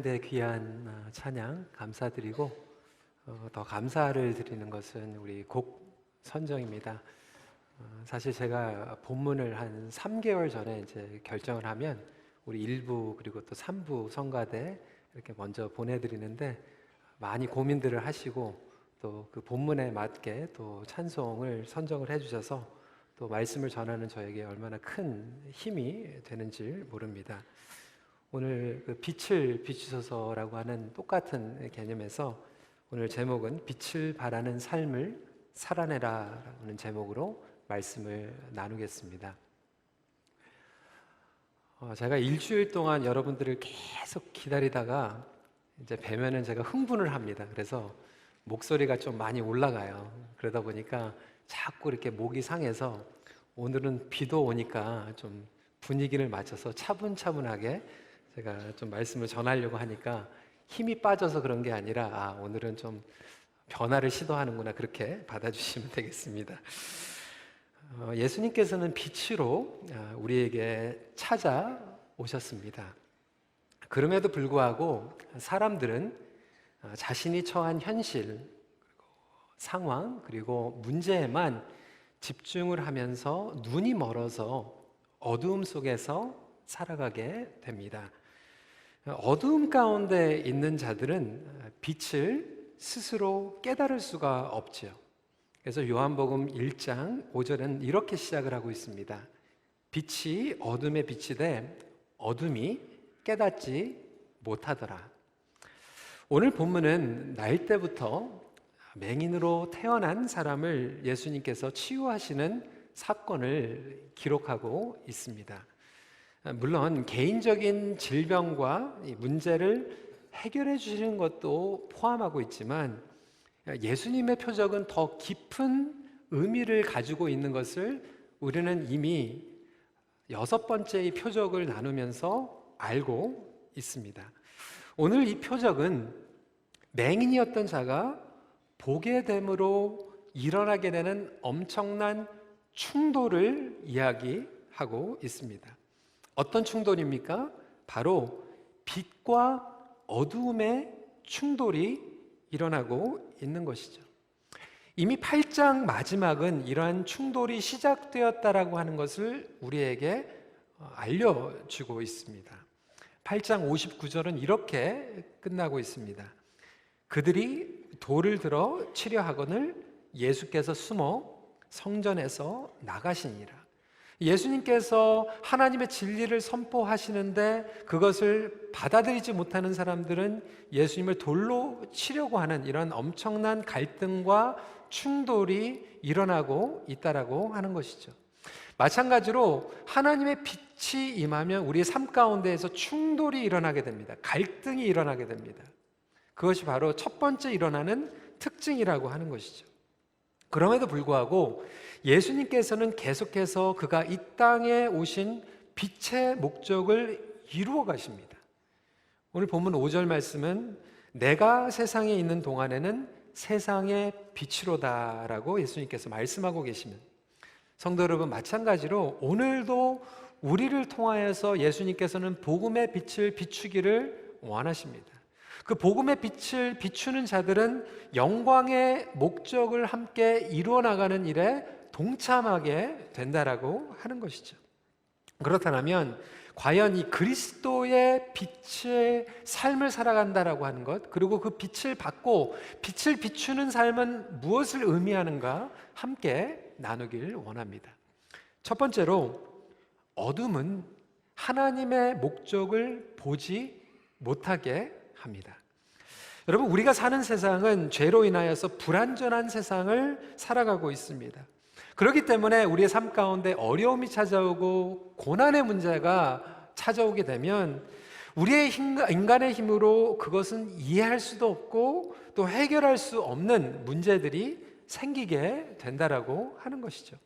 네, 귀한 찬양 감사드리고 더 감사를 드리는 것은 우리 곡 선정입니다. 사실 제가 본문을 한 3개월 전에 이제 결정을 하면 우리 1부 그리고 또 3부 성가대 이렇게 먼저 보내드리는데 많이 고민들을 하시고 또 그 본문에 맞게 또 찬송을 선정을 해주셔서 또 말씀을 전하는 저에게 얼마나 큰 힘이 되는지 모릅니다. 오늘 그 빛을 비추소서라고 하는 똑같은 개념에서 오늘 제목은 빛을 발하는 삶을 살아내라라는 제목으로 말씀을 나누겠습니다. 제가 일주일 동안 여러분들을 계속 기다리다가 이제 뵈면은 제가 흥분을 합니다. 그래서 목소리가 좀 많이 올라가요. 그러다 보니까 자꾸 이렇게 목이 상해서 오늘은 비도 오니까 좀 분위기를 맞춰서 차분차분하게 제가 좀 말씀을 전하려고 하니까 힘이 빠져서 그런 게 아니라 오늘은 좀 변화를 시도하는구나 그렇게 받아주시면 되겠습니다. 예수님께서는 빛으로 우리에게 찾아오셨습니다. 그럼에도 불구하고 사람들은 자신이 처한 현실, 상황 그리고 문제에만 집중을 하면서 눈이 멀어서 어두움 속에서 살아가게 됩니다. 어두움 가운데 있는 자들은 빛을 스스로 깨달을 수가 없죠. 그래서 요한복음 1장 5절은 이렇게 시작을 하고 있습니다. 빛이 어둠에 비치되 어둠이 깨닫지 못하더라. 오늘 본문은 날 때부터 맹인으로 태어난 사람을 예수님께서 치유하시는 사건을 기록하고 있습니다. 물론 개인적인 질병과 문제를 해결해 주시는 것도 포함하고 있지만 예수님의 표적은 더 깊은 의미를 가지고 있는 것을 우리는 이미 6번째의 표적을 나누면서 알고 있습니다. 오늘 이 표적은 맹인이었던 자가 보게 됨으로 일어나게 되는 엄청난 충돌을 이야기하고 있습니다. 어떤 충돌입니까? 바로 빛과 어두움의 충돌이 일어나고 있는 것이죠. 이미 8장 마지막은 이러한 충돌이 시작되었다라고 하는 것을 우리에게 알려주고 있습니다. 8장 59절은 이렇게 끝나고 있습니다. 그들이 돌을 들어 치려 하거늘 예수께서 숨어 성전에서 나가시니라. 예수님께서 하나님의 진리를 선포하시는데 그것을 받아들이지 못하는 사람들은 예수님을 돌로 치려고 하는 이런 엄청난 갈등과 충돌이 일어나고 있다라고 하는 것이죠. 마찬가지로 하나님의 빛이 임하면 우리의 삶 가운데에서 충돌이 일어나게 됩니다. 갈등이 일어나게 됩니다. 그것이 바로 첫 번째 일어나는 특징이라고 하는 것이죠. 그럼에도 불구하고 예수님께서는 계속해서 그가 이 땅에 오신 빛의 목적을 이루어 가십니다. 오늘 본문 5절 말씀은 내가 세상에 있는 동안에는 세상의 빛이로다라고 예수님께서 말씀하고 계시면 성도 여러분, 마찬가지로 오늘도 우리를 통하여서 예수님께서는 복음의 빛을 비추기를 원하십니다. 그 복음의 빛을 비추는 자들은 영광의 목적을 함께 이루어 나가는 일에 동참하게 된다라고 하는 것이죠. 그렇다면 과연 이 그리스도의 빛의 삶을 살아간다라고 하는 것, 그리고 그 빛을 받고 빛을 비추는 삶은 무엇을 의미하는가 함께 나누길 원합니다. 첫 번째로 어둠은 하나님의 목적을 보지 못하게 합니다. 여러분, 우리가 사는 세상은 죄로 인하여서 불완전한 세상을 살아가고 있습니다. 그렇기 때문에 우리의 삶 가운데 어려움이 찾아오고 고난의 문제가 찾아오게 되면 우리의 인간의 힘으로 그것은 이해할 수도 없고 또 해결할 수 없는 문제들이 생기게 된다라고 하는 것이죠.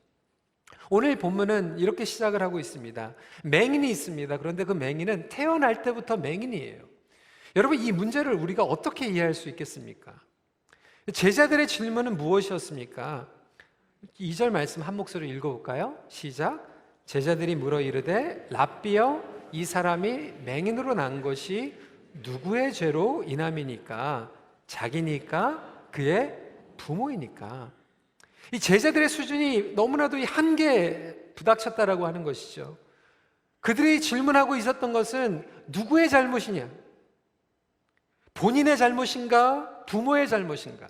오늘 본문은 이렇게 시작을 하고 있습니다. 맹인이 있습니다. 그런데 그 맹인은 태어날 때부터 맹인이에요. 여러분, 이 문제를 우리가 어떻게 이해할 수 있겠습니까? 제자들의 질문은 무엇이었습니까? 2절 말씀 한 목소리로 읽어볼까요? 시작. 제자들이 물어 이르되 랍비여 이 사람이 맹인으로 난 것이 누구의 죄로 인함이니까? 자기니까? 그의 부모이니까? 이 제자들의 수준이 너무나도 이 한계에 부닥쳤다라고 하는 것이죠. 그들이 질문하고 있었던 것은 누구의 잘못이냐? 본인의 잘못인가? 부모의 잘못인가?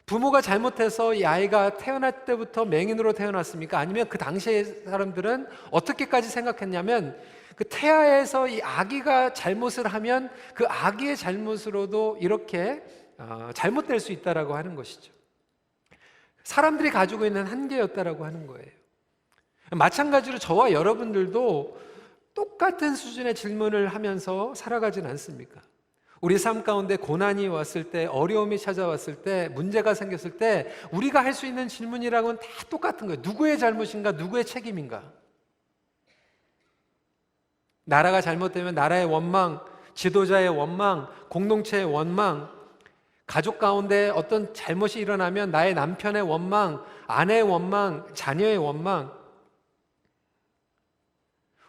부모가 잘못해서 이 아이가 태어날 때부터 맹인으로 태어났습니까? 아니면 그 당시의 사람들은 어떻게까지 생각했냐면 그 태아에서 이 아기가 잘못을 하면 그 아기의 잘못으로도 이렇게 잘못될 수 있다라고 하는 것이죠. 사람들이 가지고 있는 한계였다라고 하는 거예요. 마찬가지로 저와 여러분들도 똑같은 수준의 질문을 하면서 살아가진 않습니까? 우리 삶 가운데 고난이 왔을 때, 어려움이 찾아왔을 때, 문제가 생겼을 때 우리가 할 수 있는 질문이라고는 다 똑같은 거예요. 누구의 잘못인가? 누구의 책임인가? 나라가 잘못되면 나라의 원망, 지도자의 원망, 공동체의 원망, 가족 가운데 어떤 잘못이 일어나면 나의 남편의 원망, 아내의 원망, 자녀의 원망.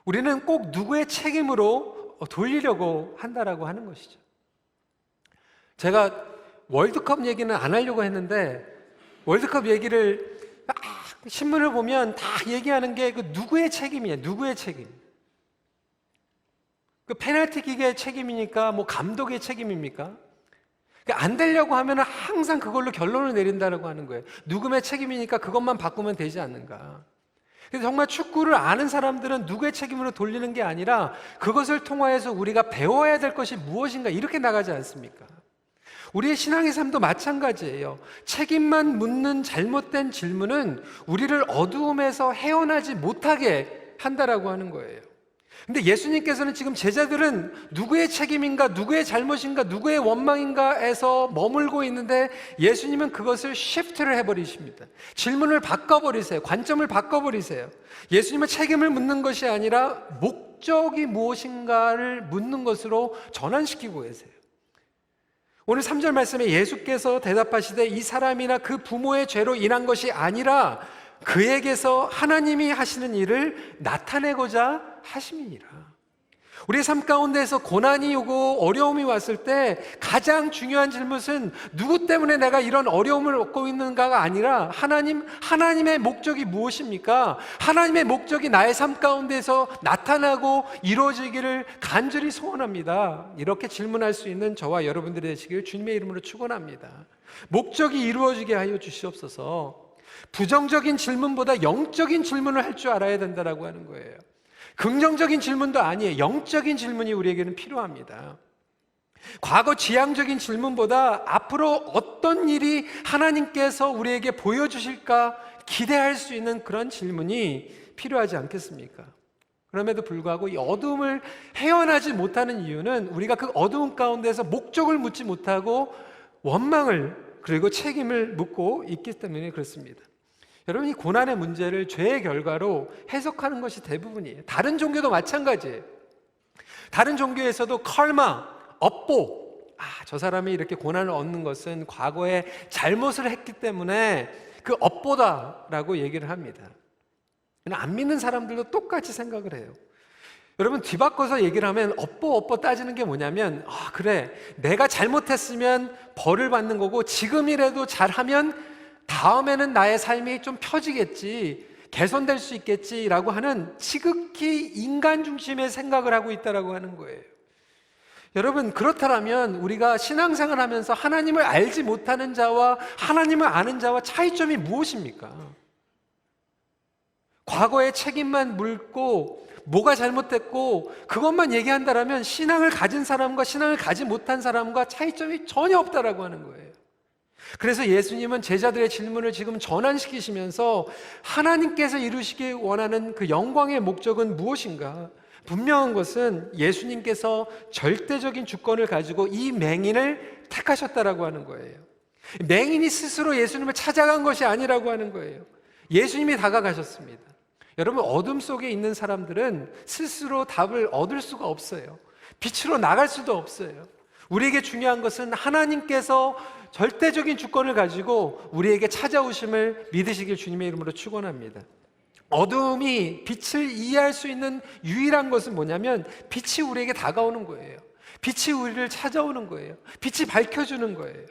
우리는 꼭 누구의 책임으로 돌리려고 한다라고 하는 것이죠. 제가 월드컵 얘기는 안 하려고 했는데 월드컵 얘기를 신문을 보면 다 얘기하는 게 그 누구의 책임이에요. 누구의 책임. 그 페널티킥의 책임이니까 뭐 감독의 책임입니까? 안 되려고 하면 항상 그걸로 결론을 내린다라고 하는 거예요. 누구의 책임이니까 그것만 바꾸면 되지 않는가. 그래서 정말 축구를 아는 사람들은 누구의 책임으로 돌리는 게 아니라 그것을 통하여서 우리가 배워야 될 것이 무엇인가 이렇게 나가지 않습니까? 우리의 신앙의 삶도 마찬가지예요. 책임만 묻는 잘못된 질문은 우리를 어두움에서 헤어나지 못하게 한다라고 하는 거예요. 근데 예수님께서는 지금 제자들은 누구의 책임인가, 누구의 잘못인가, 누구의 원망인가에서 머물고 있는데 예수님은 그것을 시프트를 해버리십니다. 질문을 바꿔버리세요. 관점을 바꿔버리세요. 예수님은 책임을 묻는 것이 아니라 목적이 무엇인가를 묻는 것으로 전환시키고 계세요. 오늘 3절 말씀에 예수께서 대답하시되 이 사람이나 그 부모의 죄로 인한 것이 아니라 그에게서 하나님이 하시는 일을 나타내고자 하심이니라. 우리의 삶 가운데에서 고난이 오고 어려움이 왔을 때 가장 중요한 질문은 누구 때문에 내가 이런 어려움을 얻고 있는가가 아니라 하나님의 목적이 무엇입니까? 하나님의 목적이 나의 삶 가운데서 나타나고 이루어지기를 간절히 소원합니다. 이렇게 질문할 수 있는 저와 여러분들이 되시길 주님의 이름으로 축원합니다. 목적이 이루어지게 하여 주시옵소서. 부정적인 질문보다 영적인 질문을 할 줄 알아야 된다라고 하는 거예요. 긍정적인 질문도 아니에요. 영적인 질문이 우리에게는 필요합니다. 과거 지향적인 질문보다 앞으로 어떤 일이 하나님께서 우리에게 보여주실까 기대할 수 있는 그런 질문이 필요하지 않겠습니까? 그럼에도 불구하고 이 어두움을 헤어나지 못하는 이유는 우리가 그 어두움 가운데서 목적을 묻지 못하고 원망을 그리고 책임을 묻고 있기 때문에 그렇습니다. 여러분, 이 고난의 문제를 죄의 결과로 해석하는 것이 대부분이에요. 다른 종교도 마찬가지예요. 다른 종교에서도 컬마, 업보, 저 사람이 이렇게 고난을 얻는 것은 과거에 잘못을 했기 때문에 그 업보다라고 얘기를 합니다. 안 믿는 사람들도 똑같이 생각을 해요. 여러분, 뒤바꿔서 얘기를 하면 업보 따지는 게 뭐냐면 그래, 내가 잘못했으면 벌을 받는 거고 지금이라도 잘하면 다음에는 나의 삶이 좀 펴지겠지, 개선될 수 있겠지라고 하는 지극히 인간 중심의 생각을 하고 있다라고 하는 거예요. 여러분, 그렇다면 우리가 신앙생활 하면서 하나님을 알지 못하는 자와 하나님을 아는 자와 차이점이 무엇입니까? 과거의 책임만 물고 뭐가 잘못됐고 그것만 얘기한다라면 신앙을 가진 사람과 신앙을 가지 못한 사람과 차이점이 전혀 없다라고 하는 거예요. 그래서 예수님은 제자들의 질문을 지금 전환시키시면서 하나님께서 이루시기 원하는 그 영광의 목적은 무엇인가? 분명한 것은 예수님께서 절대적인 주권을 가지고 이 맹인을 택하셨다라고 하는 거예요. 맹인이 스스로 예수님을 찾아간 것이 아니라고 하는 거예요. 예수님이 다가가셨습니다. 여러분, 어둠 속에 있는 사람들은 스스로 답을 얻을 수가 없어요. 빛으로 나갈 수도 없어요. 우리에게 중요한 것은 하나님께서 절대적인 주권을 가지고 우리에게 찾아오심을 믿으시길 주님의 이름으로 축원합니다. 어두움이 빛을 이해할 수 있는 유일한 것은 뭐냐면 빛이 우리에게 다가오는 거예요. 빛이 우리를 찾아오는 거예요. 빛이 밝혀주는 거예요.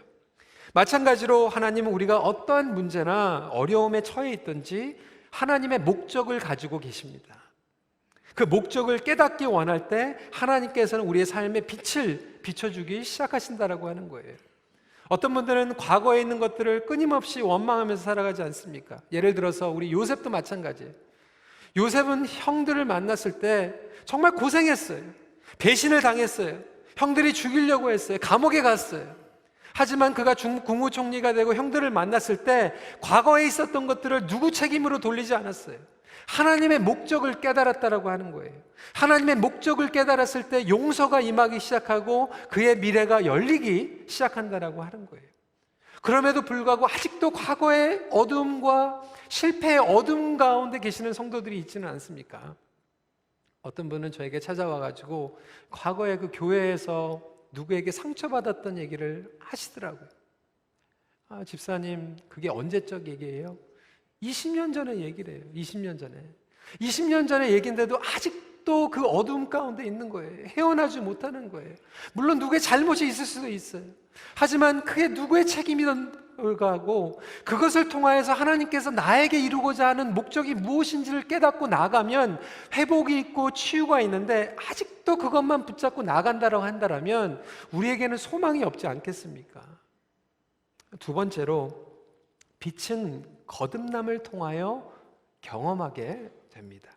마찬가지로 하나님은 우리가 어떠한 문제나 어려움에 처해 있든지 하나님의 목적을 가지고 계십니다. 그 목적을 깨닫기 원할 때 하나님께서는 우리의 삶에 빛을 비춰주기 시작하신다라고 하는 거예요. 어떤 분들은 과거에 있는 것들을 끊임없이 원망하면서 살아가지 않습니까? 예를 들어서 우리 요셉도 마찬가지예요. 요셉은 형들을 만났을 때 정말 고생했어요. 배신을 당했어요. 형들이 죽이려고 했어요. 감옥에 갔어요. 하지만 그가 국무총리가 되고 형들을 만났을 때 과거에 있었던 것들을 누구 책임으로 돌리지 않았어요. 하나님의 목적을 깨달았다라고 하는 거예요. 하나님의 목적을 깨달았을 때 용서가 임하기 시작하고 그의 미래가 열리기 시작한다라고 하는 거예요. 그럼에도 불구하고 아직도 과거의 어둠과 실패의 어둠 가운데 계시는 성도들이 있지는 않습니까? 어떤 분은 저에게 찾아와가지고 과거에 그 교회에서 누구에게 상처받았던 얘기를 하시더라고요. 집사님, 그게 언제적 얘기예요? 20년 전에 얘기를 해요. 20년 전에. 20년 전에 얘기인데도 아직도 그 어둠 가운데 있는 거예요. 헤어나지 못하는 거예요. 물론 누구의 잘못이 있을 수도 있어요. 하지만 그게 누구의 책임이든 불구하고 그것을 통하여서 하나님께서 나에게 이루고자 하는 목적이 무엇인지를 깨닫고 나가면 회복이 있고 치유가 있는데 아직도 그것만 붙잡고 나간다고 한다면 우리에게는 소망이 없지 않겠습니까? 두 번째로 빛은 거듭남을 통하여 경험하게 됩니다.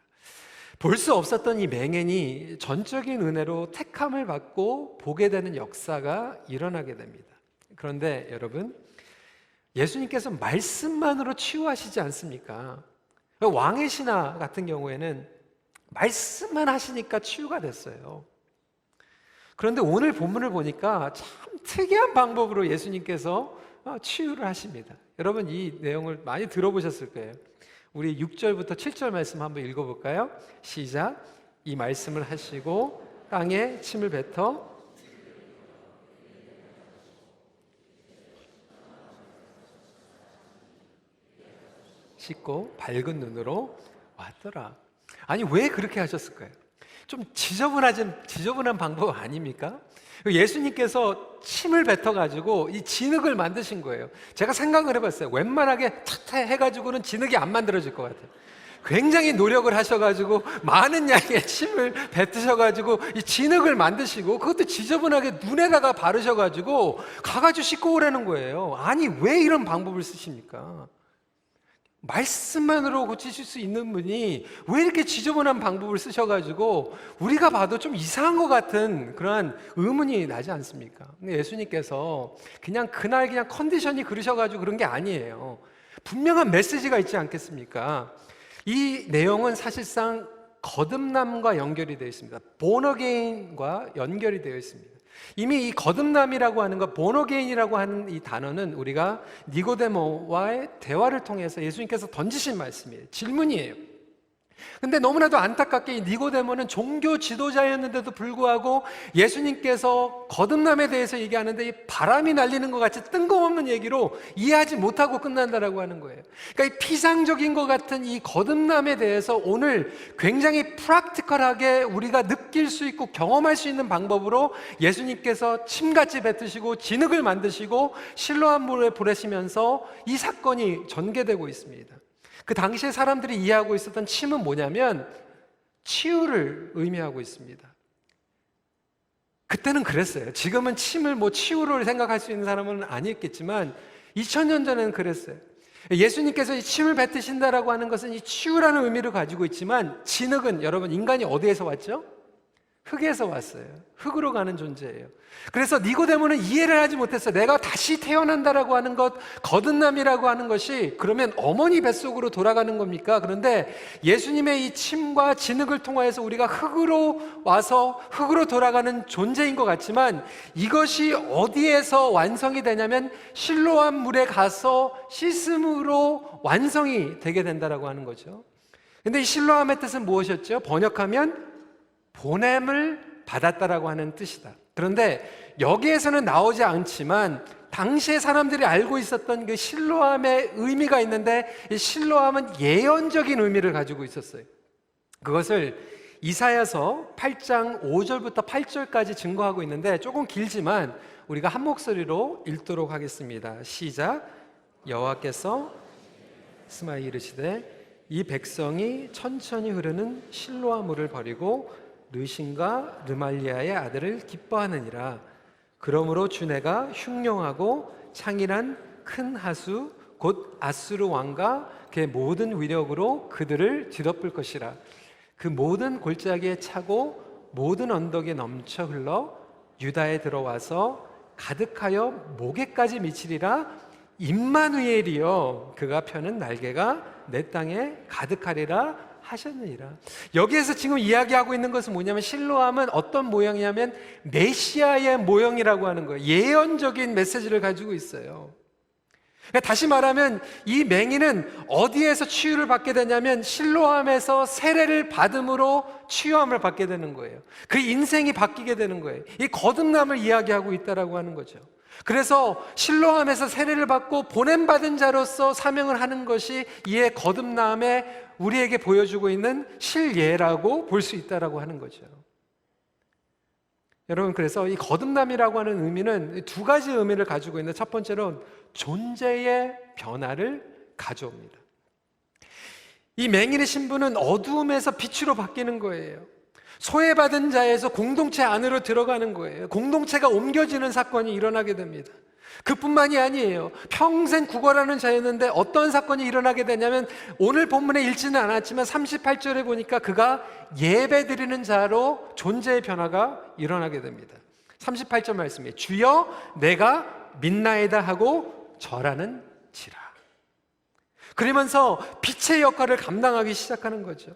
볼 수 없었던 이 맹인이 전적인 은혜로 택함을 받고 보게 되는 역사가 일어나게 됩니다. 그런데 여러분, 예수님께서 말씀만으로 치유하시지 않습니까? 왕의 신하 같은 경우에는 말씀만 하시니까 치유가 됐어요. 그런데 오늘 본문을 보니까 참 특이한 방법으로 예수님께서 치유를 하십니다. 여러분, 이 내용을 많이 들어보셨을 거예요. 우리 6절부터 7절 말씀 한번 읽어볼까요? 시작. 이 말씀을 하시고 땅에 침을 뱉어 씻고 밝은 눈으로 왔더라. 아니, 왜 그렇게 하셨을까요? 좀 지저분한 방법 아닙니까? 예수님께서 침을 뱉어가지고 이 진흙을 만드신 거예요. 제가 생각을 해봤어요. 웬만하게 탁 해가지고는 진흙이 안 만들어질 것 같아요. 굉장히 노력을 하셔가지고 많은 양의 침을 뱉으셔가지고 이 진흙을 만드시고 그것도 지저분하게 눈에다가 바르셔가지고 가가지고 씻고 오라는 거예요. 아니, 왜 이런 방법을 쓰십니까? 말씀만으로 고치실 수 있는 분이 왜 이렇게 지저분한 방법을 쓰셔가지고 우리가 봐도 좀 이상한 것 같은 그러한 의문이 나지 않습니까? 근데 예수님께서 그날 컨디션이 그러셔가지고 그런 게 아니에요. 분명한 메시지가 있지 않겠습니까? 이 내용은 사실상 거듭남과 연결이 되어 있습니다. born again과 연결이 되어 있습니다. 이미 이 거듭남이라고 하는 것, born again이라고 하는 이 단어는 우리가 니고데모와의 대화를 통해서 예수님께서 던지신 말씀이에요. 질문이에요. 근데 너무나도 안타깝게 이 니고데모는 종교 지도자였는데도 불구하고 예수님께서 거듭남에 대해서 얘기하는데 이 바람이 날리는 것 같이 뜬금없는 얘기로 이해하지 못하고 끝난다라고 하는 거예요. 그러니까 이 피상적인 것 같은 이 거듭남에 대해서 오늘 굉장히 프랙티컬하게 우리가 느낄 수 있고 경험할 수 있는 방법으로 예수님께서 침같이 뱉으시고 진흙을 만드시고 실로암 물에 보내시면서 이 사건이 전개되고 있습니다. 그 당시에 사람들이 이해하고 있었던 침은 뭐냐면 치유를 의미하고 있습니다. 그때는 그랬어요. 지금은 침을 치유를 생각할 수 있는 사람은 아니었겠지만 2000년 전에는 그랬어요. 예수님께서 이 침을 뱉으신다라고 하는 것은 이 치유라는 의미를 가지고 있지만 진흙은 여러분 인간이 어디에서 왔죠? 흙에서 왔어요. 흙으로 가는 존재예요. 그래서 니고데모는 이해를 하지 못했어요. 내가 다시 태어난다라고 하는 것, 거듭남이라고 하는 것이 그러면 어머니 뱃속으로 돌아가는 겁니까? 그런데 예수님의 이 침과 진흙을 통하여서 우리가 흙으로 와서 흙으로 돌아가는 존재인 것 같지만 이것이 어디에서 완성이 되냐면 실로암 물에 가서 씻음으로 완성이 되게 된다라고 하는 거죠. 근데 이 실로암의 뜻은 무엇이었죠? 번역하면 보냄을 받았다라고 하는 뜻이다. 그런데 여기에서는 나오지 않지만 당시에 사람들이 알고 있었던 그 실로암의 의미가 있는데 이 실로암은 예언적인 의미를 가지고 있었어요. 그것을 이사야서 8장 5절부터 8절까지 증거하고 있는데 조금 길지만 우리가 한 목소리로 읽도록 하겠습니다. 시작. 여호와께서 스마이 이르시되 이 백성이 천천히 흐르는 실로아 물을 버리고 르신과 르말리아의 아들을 기뻐하느니라. 그러므로 주내가 흉룡하고 창일한 큰 하수 곧 아수르 왕과 그의 모든 위력으로 그들을 뒤덮을 것이라. 그 모든 골짜기에 차고 모든 언덕에 넘쳐 흘러 유다에 들어와서 가득하여 목에까지 미치리라. 임마누엘이여 그가 펴는 날개가 내 땅에 가득하리라 하셨느니라. 여기에서 지금 이야기하고 있는 것은 뭐냐면 실로암은 어떤 모양이냐면 메시아의 모형이라고 하는 거예요. 예언적인 메시지를 가지고 있어요. 그러니까 다시 말하면 이 맹인은 어디에서 치유를 받게 되냐면 실로암에서 세례를 받음으로 치유함을 받게 되는 거예요. 그 인생이 바뀌게 되는 거예요. 이 거듭남을 이야기하고 있다라고 하는 거죠. 그래서 실로암에서 세례를 받고 보냄받은 자로서 사명을 하는 것이 이의 거듭남에 우리에게 보여주고 있는 실예라고 볼 수 있다라고 하는 거죠. 여러분, 그래서 이 거듭남이라고 하는 의미는 두 가지 의미를 가지고 있는데, 첫 번째로는 존재의 변화를 가져옵니다. 이 맹인의 신분은 어두움에서 빛으로 바뀌는 거예요. 소외받은 자에서 공동체 안으로 들어가는 거예요. 공동체가 옮겨지는 사건이 일어나게 됩니다. 그뿐만이 아니에요. 평생 구걸하는 자였는데 어떤 사건이 일어나게 되냐면, 오늘 본문에 읽지는 않았지만 38절에 보니까 그가 예배 드리는 자로 존재의 변화가 일어나게 됩니다. 38절 말씀이에요. 주여 내가 믿나이다 하고 절하는 지라. 그러면서 빛의 역할을 감당하기 시작하는 거죠.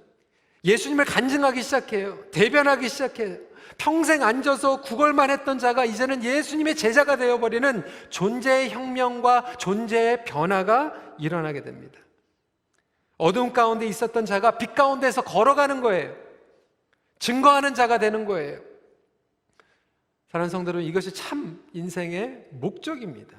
예수님을 간증하기 시작해요. 대변하기 시작해요. 평생 앉아서 구걸만 했던 자가 이제는 예수님의 제자가 되어버리는 존재의 혁명과 존재의 변화가 일어나게 됩니다. 어두운 가운데 있었던 자가 빛 가운데서 걸어가는 거예요. 증거하는 자가 되는 거예요. 사랑하는 성도 여러분, 이것이 참 인생의 목적입니다.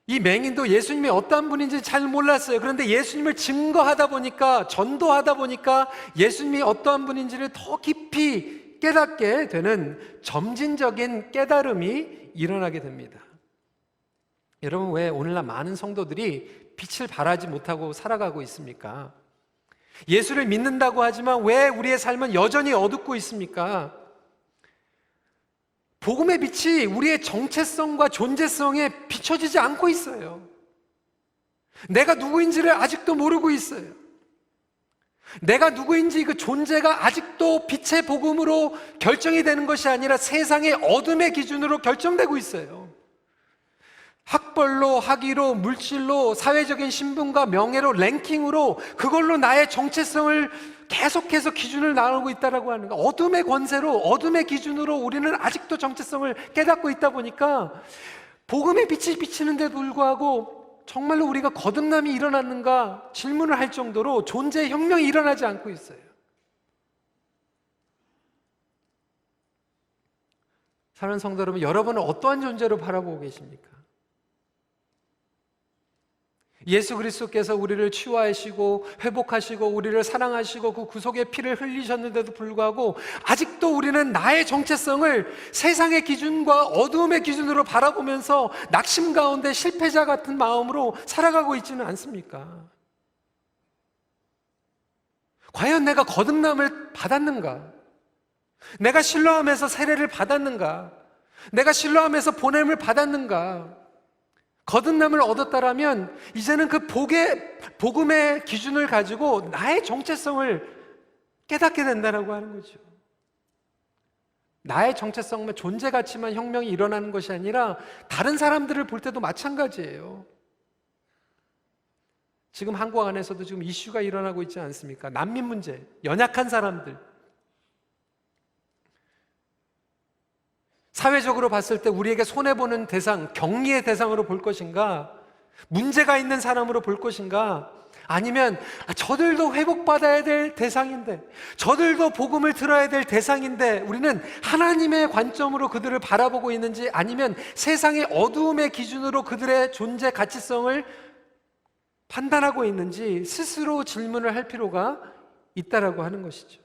이 맹인도 예수님이 어떠한 분인지 잘 몰랐어요. 그런데 예수님을 증거하다 보니까, 전도하다 보니까 예수님이 어떠한 분인지를 더 깊이 깨닫게 되는 점진적인 깨달음이 일어나게 됩니다. 여러분, 왜 오늘날 많은 성도들이 빛을 발하지 못하고 살아가고 있습니까? 예수를 믿는다고 하지만 왜 우리의 삶은 여전히 어둡고 있습니까? 복음의 빛이 우리의 정체성과 존재성에 비춰지지 않고 있어요. 내가 누구인지를 아직도 모르고 있어요. 내가 누구인지 그 존재가 아직도 빛의 복음으로 결정이 되는 것이 아니라 세상의 어둠의 기준으로 결정되고 있어요. 학벌로, 학위로, 물질로, 사회적인 신분과 명예로, 랭킹으로 그걸로 나의 정체성을 계속해서 기준을 나누고 있다라고 하는 거. 어둠의 권세로, 어둠의 기준으로 우리는 아직도 정체성을 깨닫고 있다 보니까 복음의 빛이 비치는데도 불구하고 정말로 우리가 거듭남이 일어났는가 질문을 할 정도로 존재의 혁명이 일어나지 않고 있어요. 사랑하는 성도 여러분, 여러분은 어떠한 존재로 바라보고 계십니까? 예수 그리스도께서 우리를 치유하시고 회복하시고 우리를 사랑하시고 그 구속의 피를 흘리셨는데도 불구하고 아직도 우리는 나의 정체성을 세상의 기준과 어두움의 기준으로 바라보면서 낙심 가운데 실패자 같은 마음으로 살아가고 있지는 않습니까? 과연 내가 거듭남을 받았는가? 내가 실로암에서 세례를 받았는가? 내가 실로암에서 보냄을 받았는가? 거듭남을 얻었다라면 이제는 그 복음의 기준을 가지고 나의 정체성을 깨닫게 된다고 하는 거죠. 나의 정체성만, 존재 가치만 혁명이 일어나는 것이 아니라 다른 사람들을 볼 때도 마찬가지예요. 지금 한국 안에서도 지금 이슈가 일어나고 있지 않습니까? 난민 문제, 연약한 사람들. 사회적으로 봤을 때 우리에게 손해보는 대상, 격리의 대상으로 볼 것인가? 문제가 있는 사람으로 볼 것인가? 아니면 저들도 회복받아야 될 대상인데, 저들도 복음을 들어야 될 대상인데 우리는 하나님의 관점으로 그들을 바라보고 있는지, 아니면 세상의 어두움의 기준으로 그들의 존재 가치성을 판단하고 있는지 스스로 질문을 할 필요가 있다라고 하는 것이죠.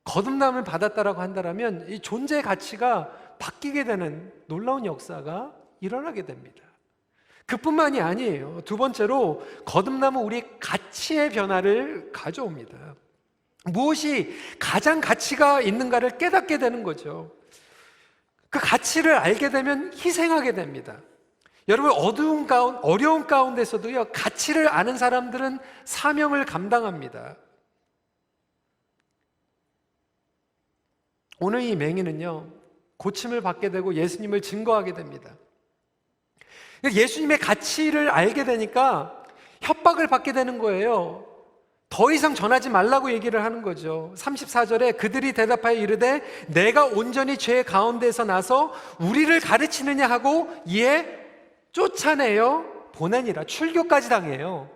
거듭남을 받았다라고 한다면 이 존재의 가치가 바뀌게 되는 놀라운 역사가 일어나게 됩니다. 그뿐만이 아니에요. 두 번째로 거듭남은 우리 가치의 변화를 가져옵니다. 무엇이 가장 가치가 있는가를 깨닫게 되는 거죠. 그 가치를 알게 되면 희생하게 됩니다. 여러분, 어려운 가운데서도요, 가치를 아는 사람들은 사명을 감당합니다. 오늘 이 맹인은요, 고침을 받게 되고 예수님을 증거하게 됩니다. 예수님의 가치를 알게 되니까 협박을 받게 되는 거예요. 더 이상 전하지 말라고 얘기를 하는 거죠. 34절에 그들이 대답하여 이르되 내가 온전히 죄 가운데서 나서 우리를 가르치느냐 하고 이에 쫓아내어 보내니라. 출교까지 당해요.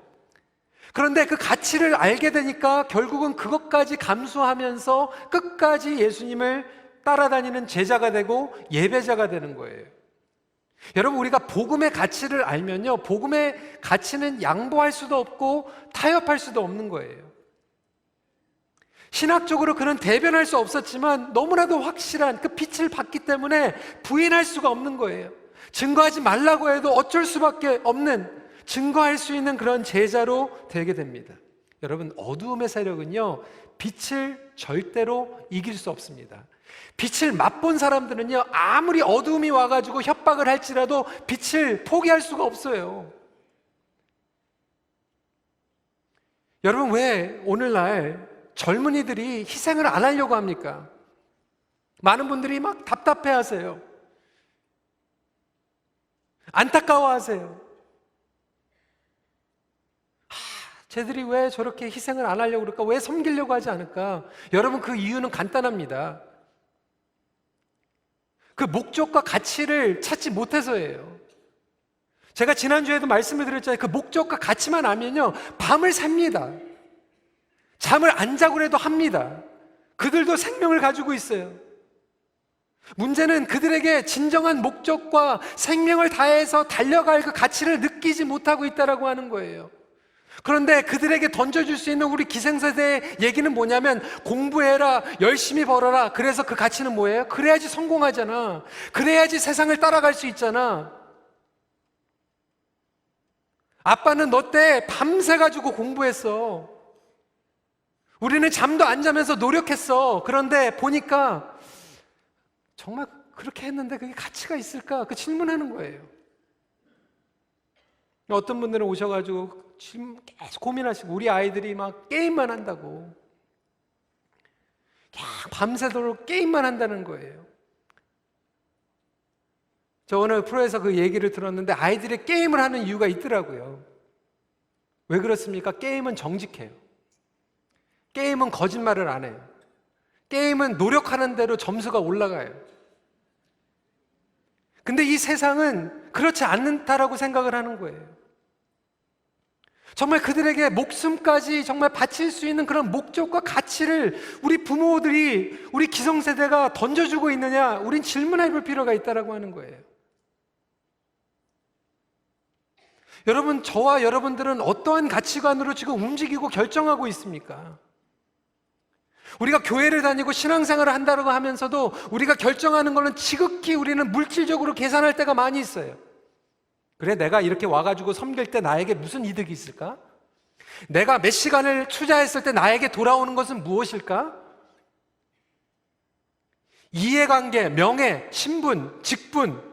그런데 그 가치를 알게 되니까 결국은 그것까지 감수하면서 끝까지 예수님을 따라다니는 제자가 되고 예배자가 되는 거예요. 여러분, 우리가 복음의 가치를 알면요, 복음의 가치는 양보할 수도 없고 타협할 수도 없는 거예요. 신학적으로 그는 대변할 수 없었지만 너무나도 확실한 그 빛을 받기 때문에 부인할 수가 없는 거예요. 증거하지 말라고 해도 어쩔 수밖에 없는, 증거할 수 있는 그런 제자로 되게 됩니다. 여러분, 어두움의 세력은요, 빛을 절대로 이길 수 없습니다. 빛을 맛본 사람들은요, 아무리 어두움이 와가지고 협박을 할지라도 빛을 포기할 수가 없어요. 여러분, 왜 오늘날 젊은이들이 희생을 안 하려고 합니까? 많은 분들이 막 답답해 하세요. 안타까워 하세요. 쟤들이 왜 저렇게 희생을 안 하려고 그럴까? 왜 섬기려고 하지 않을까? 여러분, 그 이유는 간단합니다. 그 목적과 가치를 찾지 못해서예요. 제가 지난주에도 말씀을 드렸잖아요. 그 목적과 가치만 알면요, 밤을 삽니다. 잠을 안 자고 해도 합니다. 그들도 생명을 가지고 있어요. 문제는 그들에게 진정한 목적과 생명을 다해서 달려갈 그 가치를 느끼지 못하고 있다라고 하는 거예요. 그런데 그들에게 던져줄 수 있는 우리 기생세대의 얘기는 뭐냐면, 공부해라, 열심히 벌어라. 그래서 그 가치는 뭐예요? 그래야지 성공하잖아. 그래야지 세상을 따라갈 수 있잖아. 아빠는 너 때 밤새 가지고 공부했어. 우리는 잠도 안 자면서 노력했어. 그런데 보니까 정말 그렇게 했는데 그게 가치가 있을까? 그 질문하는 거예요. 어떤 분들은 오셔가지고 지금 계속 고민하시고, 우리 아이들이 막 게임만 한다고, 그냥 밤새도록 게임만 한다는 거예요. 저 오늘 프로에서 그 얘기를 들었는데 아이들이 게임을 하는 이유가 있더라고요. 왜 그렇습니까? 게임은 정직해요. 게임은 거짓말을 안 해요. 게임은 노력하는 대로 점수가 올라가요. 근데 이 세상은 그렇지 않다라고 생각을 하는 거예요. 정말 그들에게 목숨까지 정말 바칠 수 있는 그런 목적과 가치를 우리 부모들이, 우리 기성세대가 던져주고 있느냐, 우린 질문해 볼 필요가 있다라고 하는 거예요. 여러분, 저와 여러분들은 어떠한 가치관으로 지금 움직이고 결정하고 있습니까? 우리가 교회를 다니고 신앙생활을 한다고 하면서도 우리가 결정하는 거는 지극히 우리는 물질적으로 계산할 때가 많이 있어요. 그래, 내가 이렇게 와가지고 섬길 때 나에게 무슨 이득이 있을까? 내가 몇 시간을 투자했을 때 나에게 돌아오는 것은 무엇일까? 이해관계, 명예, 신분, 직분,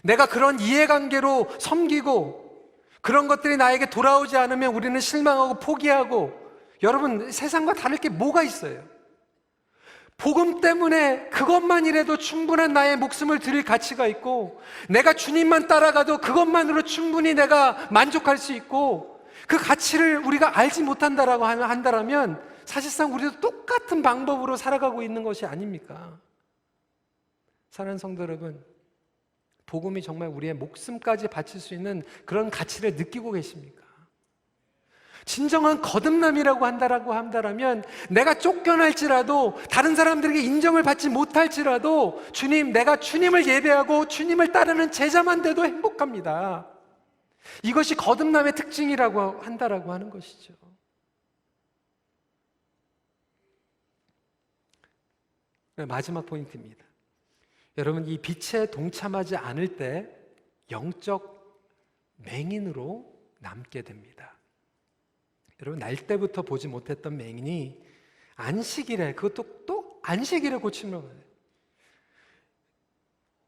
내가 그런 이해관계로 섬기고 그런 것들이 나에게 돌아오지 않으면 우리는 실망하고 포기하고, 여러분, 세상과 다를 게 뭐가 있어요? 복음 때문에 그것만이라도 충분한 나의 목숨을 드릴 가치가 있고, 내가 주님만 따라가도 그것만으로 충분히 내가 만족할 수 있고, 그 가치를 우리가 알지 못한다라고 한다면 사실상 우리도 똑같은 방법으로 살아가고 있는 것이 아닙니까? 사랑하는 성도 여러분, 복음이 정말 우리의 목숨까지 바칠 수 있는 그런 가치를 느끼고 계십니까? 진정한 거듭남이라고 한다면 내가 쫓겨날지라도, 다른 사람들에게 인정을 받지 못할지라도, 주님, 내가 주님을 예배하고 주님을 따르는 제자만 돼도 행복합니다. 이것이 거듭남의 특징이라고 한다라고 하는 것이죠. 마지막 포인트입니다. 여러분, 이 빛에 동참하지 않을 때 영적 맹인으로 남게 됩니다. 여러분, 날 때부터 보지 못했던 맹인이 안식일에, 그것도 또 안식일에 고침을 받아요.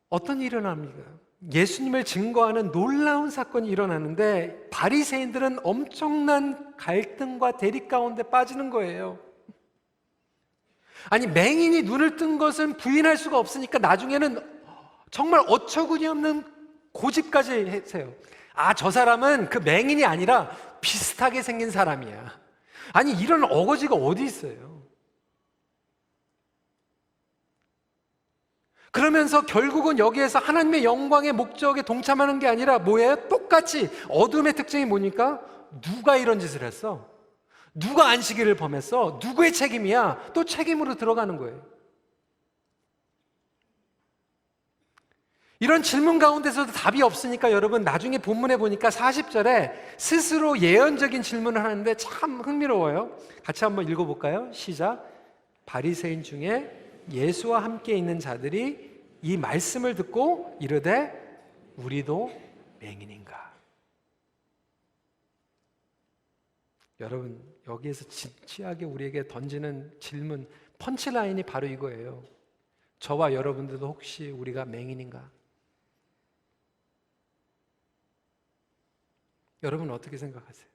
어떤 일이 일어납니까? 예수님을 증거하는 놀라운 사건이 일어나는데 바리새인들은 엄청난 갈등과 대립 가운데 빠지는 거예요. 아니, 맹인이 눈을 뜬 것은 부인할 수가 없으니까 나중에는 정말 어처구니 없는 고집까지 했어요. 아, 저 사람은 그 맹인이 아니라 비슷하게 생긴 사람이야. 아니, 이런 어거지가 어디 있어요? 그러면서 결국은 여기에서 하나님의 영광의 목적에 동참하는 게 아니라 뭐예요? 똑같이 어둠의 특징이 뭐니까? 누가 이런 짓을 했어? 누가 안식일을 범했어? 누구의 책임이야? 또 책임으로 들어가는 거예요. 이런 질문 가운데서도 답이 없으니까 여러분, 나중에 본문에 보니까 40절에 스스로 예언적인 질문을 하는데 참 흥미로워요. 같이 한번 읽어볼까요? 시작. 바리새인 중에 예수와 함께 있는 자들이 이 말씀을 듣고 이르되 우리도 맹인인가? 여러분, 여기에서 진지하게 우리에게 던지는 질문, 펀치라인이 바로 이거예요. 저와 여러분들도 혹시 우리가 맹인인가? 여러분 어떻게 생각하세요?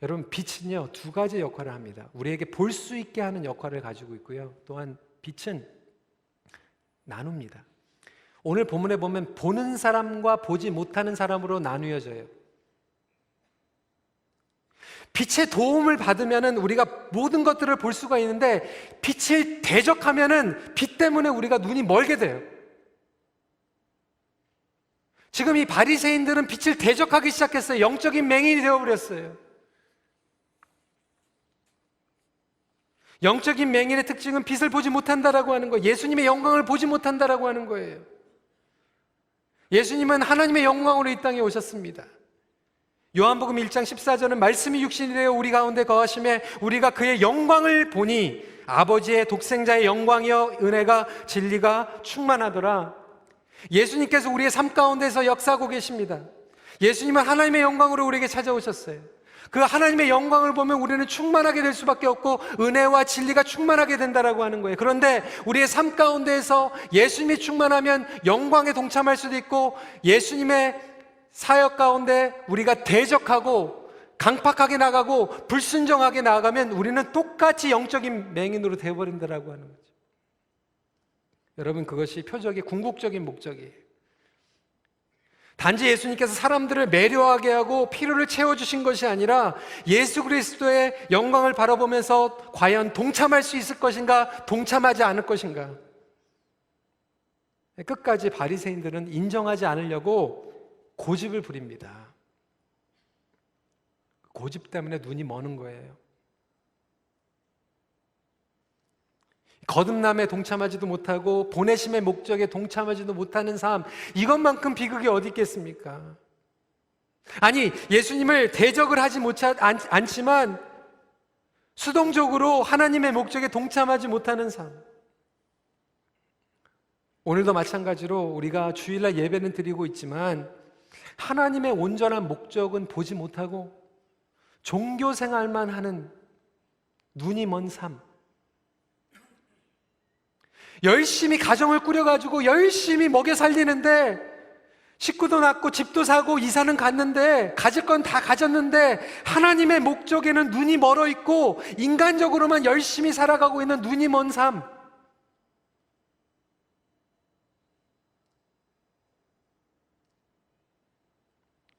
여러분, 빛은요, 두 가지 역할을 합니다. 우리에게 볼 수 있게 하는 역할을 가지고 있고요. 또한 빛은 나눕니다. 오늘 본문에 보면 보는 사람과 보지 못하는 사람으로 나누어져요. 빛의 도움을 받으면 우리가 모든 것들을 볼 수가 있는데 빛을 대적하면 빛 때문에 우리가 눈이 멀게 돼요. 지금 이 바리새인들은 빛을 대적하기 시작했어요. 영적인 맹인이 되어버렸어요. 영적인 맹인의 특징은 빛을 보지 못한다라고 하는 거예요. 예수님의 영광을 보지 못한다라고 하는 거예요. 예수님은 하나님의 영광으로 이 땅에 오셨습니다. 요한복음 1장 14절은 말씀이 육신이 되어 우리 가운데 거하심에 우리가 그의 영광을 보니 아버지의 독생자의 영광이여 은혜가 진리가 충만하더라. 예수님께서 우리의 삶 가운데서 역사하고 계십니다. 예수님은 하나님의 영광으로 우리에게 찾아오셨어요. 그 하나님의 영광을 보면 우리는 충만하게 될 수밖에 없고 은혜와 진리가 충만하게 된다라고 하는 거예요. 그런데 우리의 삶 가운데에서 예수님이 충만하면 영광에 동참할 수도 있고 예수님의 사역 가운데 우리가 대적하고 강팍하게 나가고 불순종하게 나아가면 우리는 똑같이 영적인 맹인으로 되어버린다라고 하는 거죠. 여러분, 그것이 표적의 궁극적인 목적이에요. 단지 예수님께서 사람들을 매료하게 하고 필요를 채워주신 것이 아니라 예수 그리스도의 영광을 바라보면서 과연 동참할 수 있을 것인가, 동참하지 않을 것인가. 끝까지 바리새인들은 인정하지 않으려고 고집을 부립니다. 고집 때문에 눈이 머는 거예요. 거듭남에 동참하지도 못하고 보내심의 목적에 동참하지도 못하는 삶, 이것만큼 비극이 어디 있겠습니까? 아니, 예수님을 대적을 하지 않지만 수동적으로 하나님의 목적에 동참하지 못하는 삶. 오늘도 마찬가지로 우리가 주일날 예배는 드리고 있지만 하나님의 온전한 목적은 보지 못하고 종교 생활만 하는 눈이 먼 삶. 열심히 가정을 꾸려가지고 열심히 먹여 살리는데 식구도 낳고 집도 사고 이사는 갔는데 가질 건 다 가졌는데 하나님의 목적에는 눈이 멀어 있고 인간적으로만 열심히 살아가고 있는 눈이 먼 삶.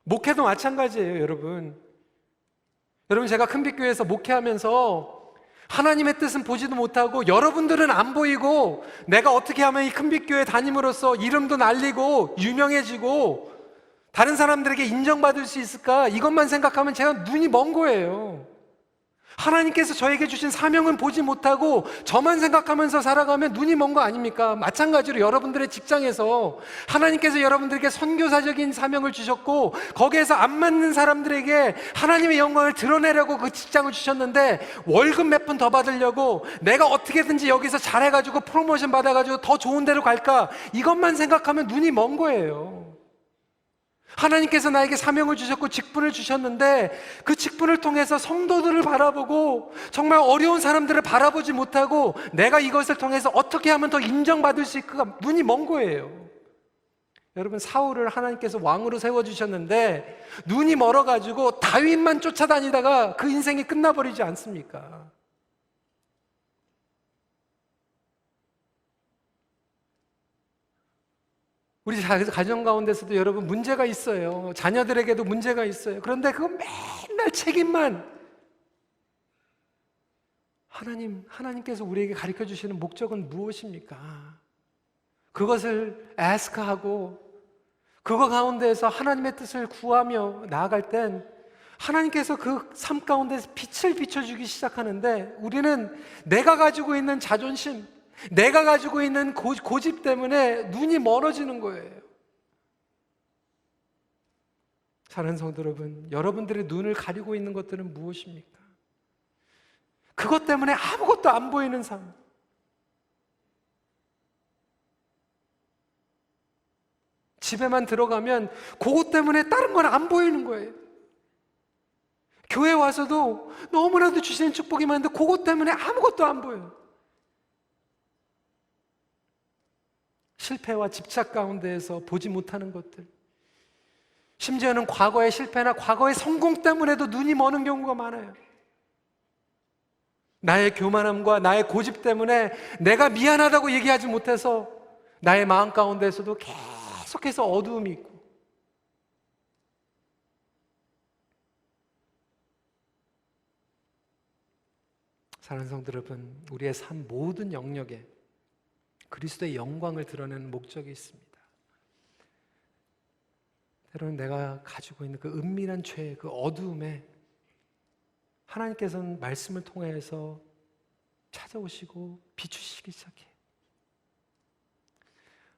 목회도 마찬가지예요, 여러분. 여러분, 제가 큰빛교회에서 목회하면서 하나님의 뜻은 보지도 못하고 여러분들은 안 보이고 내가 어떻게 하면 이 큰빛교회 다님으로써 이름도 날리고 유명해지고 다른 사람들에게 인정받을 수 있을까? 이것만 생각하면 제가 눈이 먼 거예요. 하나님께서 저에게 주신 사명은 보지 못하고 저만 생각하면서 살아가면 눈이 먼 거 아닙니까? 마찬가지로 여러분들의 직장에서 하나님께서 여러분들에게 선교사적인 사명을 주셨고 거기에서 안 맞는 사람들에게 하나님의 영광을 드러내려고 그 직장을 주셨는데 월급 몇 푼 더 받으려고 내가 어떻게든지 여기서 잘해가지고 프로모션 받아가지고 더 좋은 데로 갈까? 이것만 생각하면 눈이 먼 거예요. 하나님께서 나에게 사명을 주셨고 직분을 주셨는데 그 직분을 통해서 성도들을 바라보고 정말 어려운 사람들을 바라보지 못하고 내가 이것을 통해서 어떻게 하면 더 인정받을 수 있을까? 눈이 먼 거예요. 여러분, 사울을 하나님께서 왕으로 세워주셨는데 눈이 멀어가지고 다윗만 쫓아다니다가 그 인생이 끝나버리지 않습니까? 우리 가정 가운데서도 여러분 문제가 있어요. 자녀들에게도 문제가 있어요. 그런데 그거 맨날 책임만 하나님께서 우리에게 가르쳐 주시는 목적은 무엇입니까? 그것을 ask하고 그거 가운데에서 하나님의 뜻을 구하며 나아갈 땐 하나님께서 그 삶 가운데서 빛을 비춰주기 시작하는데 우리는 내가 가지고 있는 자존심, 내가 가지고 있는 고집 때문에 눈이 멀어지는 거예요. 사랑하는 성도 여러분, 여러분들의 눈을 가리고 있는 것들은 무엇입니까? 그것 때문에 아무것도 안 보이는 삶. 집에만 들어가면 그것 때문에 다른 건 안 보이는 거예요. 교회 와서도 너무나도 주시는 축복이 많은데 그것 때문에 아무것도 안 보여요. 실패와 집착 가운데에서 보지 못하는 것들, 심지어는 과거의 실패나 과거의 성공 때문에도 눈이 머는 경우가 많아요. 나의 교만함과 나의 고집 때문에 내가 미안하다고 얘기하지 못해서 나의 마음 가운데에서도 계속해서 어두움이 있고, 사랑하는 성도 여러분, 우리의 삶 모든 영역에 그리스도의 영광을 드러내는 목적이 있습니다. 때로는 내가 가지고 있는 그 은밀한 죄, 그 어두움에 하나님께서는 말씀을 통해서 찾아오시고 비추시기 시작해.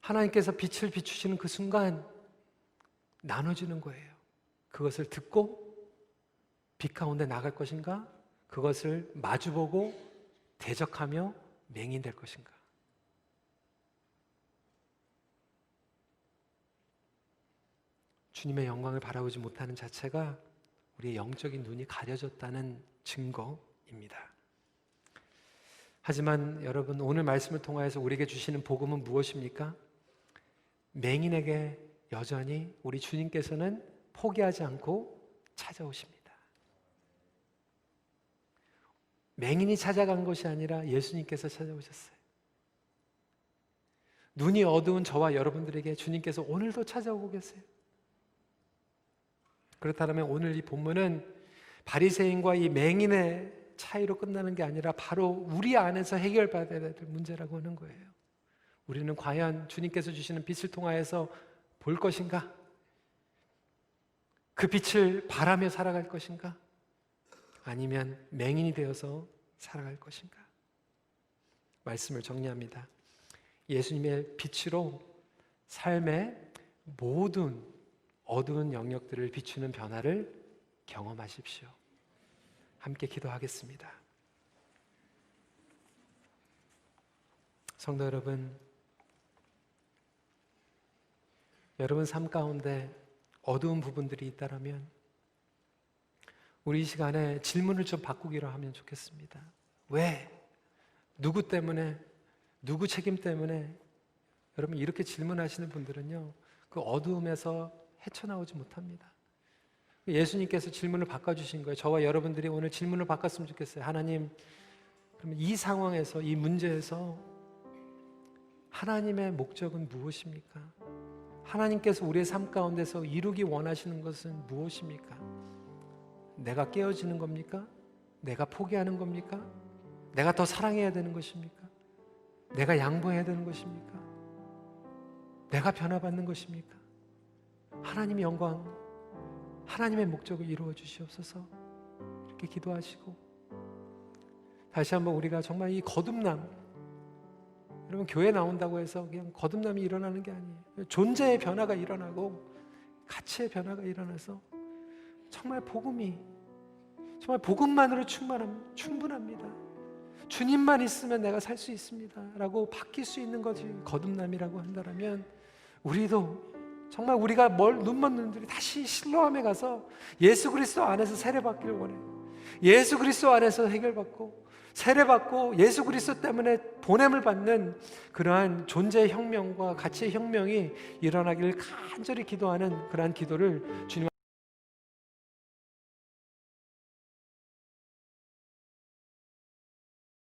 하나님께서 빛을 비추시는 그 순간 나눠지는 거예요. 그것을 듣고 빛 가운데 나갈 것인가? 그것을 마주보고 대적하며 맹인될 것인가? 주님의 영광을 바라보지 못하는 자체가 우리의 영적인 눈이 가려졌다는 증거입니다. 하지만 여러분, 오늘 말씀을 통하여서 우리에게 주시는 복음은 무엇입니까? 맹인에게 여전히 우리 주님께서는 포기하지 않고 찾아오십니다. 맹인이 찾아간 것이 아니라 예수님께서 찾아오셨어요. 눈이 어두운 저와 여러분들에게 주님께서 오늘도 찾아오고 계세요. 그렇다면 오늘 이 본문은 바리새인과 이 맹인의 차이로 끝나는 게 아니라 바로 우리 안에서 해결받아야 될 문제라고 하는 거예요. 우리는 과연 주님께서 주시는 빛을 통하여서 볼 것인가? 그 빛을 바라며 살아갈 것인가? 아니면 맹인이 되어서 살아갈 것인가? 말씀을 정리합니다. 예수님의 빛으로 삶의 모든 어두운 영역들을 비추는 변화를 경험하십시오. 함께 기도하겠습니다. 성도 여러분, 여러분 삶 가운데 어두운 부분들이 있다라면 우리 이 시간에 질문을 좀 바꾸기로 하면 좋겠습니다. 왜? 누구 때문에? 누구 책임 때문에? 여러분, 이렇게 질문하시는 분들은요, 그 어두움에서 헤쳐나오지 못합니다. 예수님께서 질문을 바꿔주신 거예요. 저와 여러분들이 오늘 질문을 바꿨으면 좋겠어요. 하나님, 그러면 이 상황에서, 이 문제에서 하나님의 목적은 무엇입니까? 하나님께서 우리의 삶 가운데서 이루기 원하시는 것은 무엇입니까? 내가 깨어지는 겁니까? 내가 포기하는 겁니까? 내가 더 사랑해야 되는 것입니까? 내가 양보해야 되는 것입니까? 내가 변화받는 것입니까? 하나님의 영광, 하나님의 목적을 이루어 주시옵소서. 이렇게 기도하시고 다시 한번 우리가 정말 이 거듭남, 여러분 교회 나온다고 해서 그냥 거듭남이 일어나는 게 아니에요. 존재의 변화가 일어나고 가치의 변화가 일어나서 정말 복음만으로 충분합니다. 주님만 있으면 내가 살 수 있습니다 라고 바뀔 수 있는 것이 거듭남이라고 한다면, 우리도 정말 우리가 눈먼 눈들이 다시 실로암에 가서 예수 그리스도 안에서 세례받기를 원해요. 예수 그리스도 안에서 해결받고 세례받고 예수 그리스도 때문에 보냄을 받는 그러한 존재의 혁명과 가치의 혁명이 일어나기를 간절히 기도하는 그러한 기도를 주님